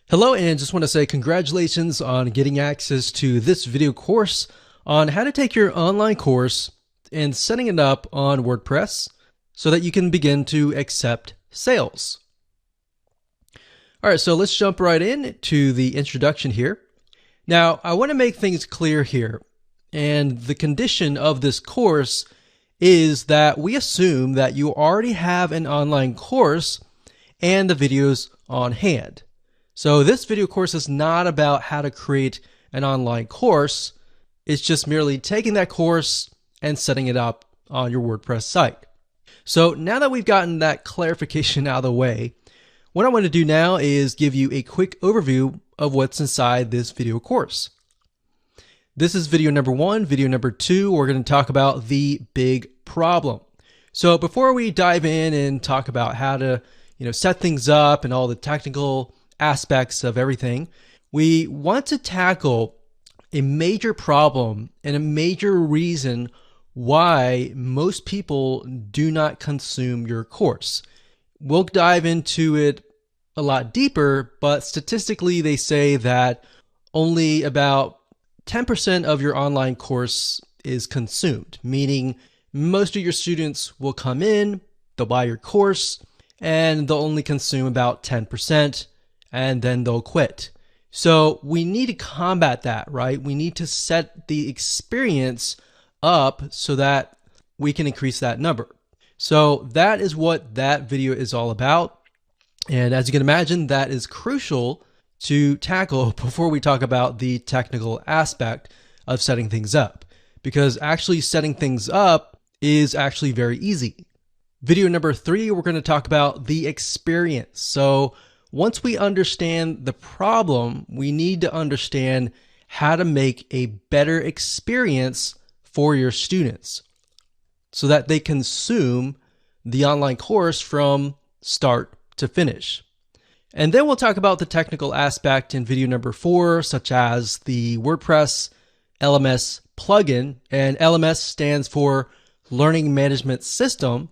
Hello, and just want to say congratulations on getting access to this video course on how to take your online course and setting it up on WordPress so that you can begin to accept sales. All right, so let's jump right in to the introduction here. Now, I want to make things clear here, and the condition of this course is that we assume that you already have an online course and the videos on hand. So this video course is not about how to create an online course. It's just merely taking that course and setting it up on your WordPress site. So now that we've gotten that clarification out of the way, what I want to do now is give you a quick overview of what's inside this video course. This is video number 1. Video number 2, we're going to talk about the big problem. So before we dive in and talk about how to set things up and all the technical aspects of everything, we want to tackle a major problem and a major reason why most people do not consume your course. We'll dive into it a lot deeper, but statistically they say that only about 10% of your online course is consumed, meaning most of your students will come in, they'll buy your course, and they'll only consume about 10%. And then they'll quit. So we need to combat that, right? We need to set the experience up so that we can increase that number. So that is what that video is all about. And as you can imagine, that is crucial to tackle before we talk about the technical aspect of setting things up, because actually setting things up is actually very easy. Video number 3, we're going to talk about the experience. So once we understand the problem, we need to understand how to make a better experience for your students so that they consume the online course from start to finish. And then we'll talk about the technical aspect in video number 4, such as the WordPress LMS plugin. And LMS stands for Learning Management System.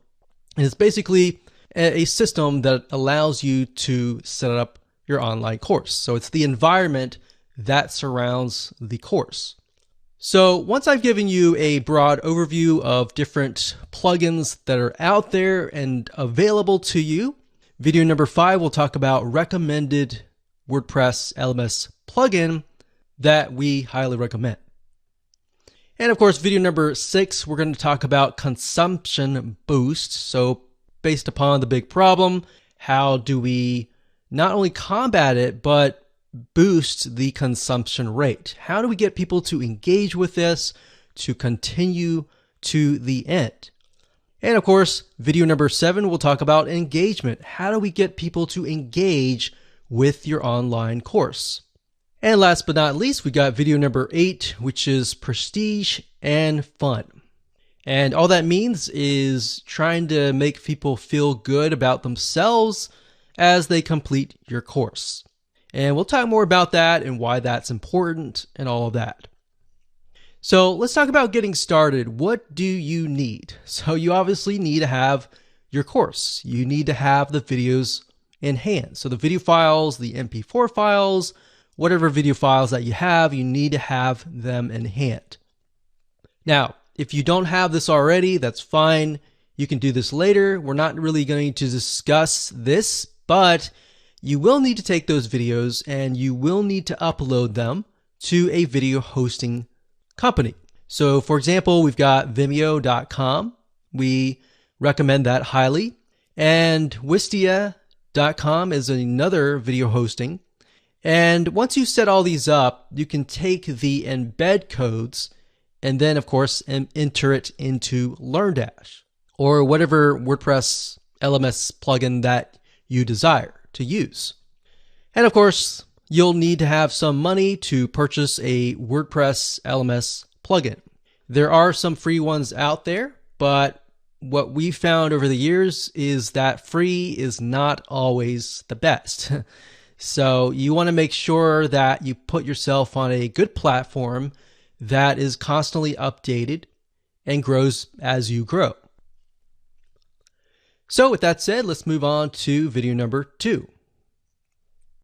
And it's basically a system that allows you to set up your online course. So it's the environment that surrounds the course. So once I've given you a broad overview of different plugins that are out there and available to you, video number 5 will talk about recommended WordPress LMS plugin that we highly recommend. And of course, video number 6, we're going to talk about consumption boost. So based upon the big problem, how do we not only combat it, but boost the consumption rate? How do we get people to engage with this, to continue to the end? And of course, video number 7, we'll talk about engagement. How do we get people to engage with your online course? And last but not least, we got video number 8, which is prestige and fun. And all that means is trying to make people feel good about themselves as they complete your course. And we'll talk more about that and why that's important and all of that. So let's talk about getting started. What do you need? So you obviously need to have your course. You need to have the videos in hand. So the video files, the MP4 files, whatever video files that you have, you need to have them in hand. Now, if you don't have this already, that's fine. You can do this later. We're not really going to discuss this, but you will need to take those videos and you will need to upload them to a video hosting company. So for example, we've got Vimeo.com. We recommend that highly. And Wistia.com is another video hosting. And once you set all these up, you can take the embed codes and then, of course, enter it into LearnDash or whatever WordPress LMS plugin that you desire to use. And of course, you'll need to have some money to purchase a WordPress LMS plugin. There are some free ones out there, but what we found over the years is that free is not always the best. So you want to make sure that you put yourself on a good platform that is constantly updated and grows as you grow. So with that said, let's move on to video number 2.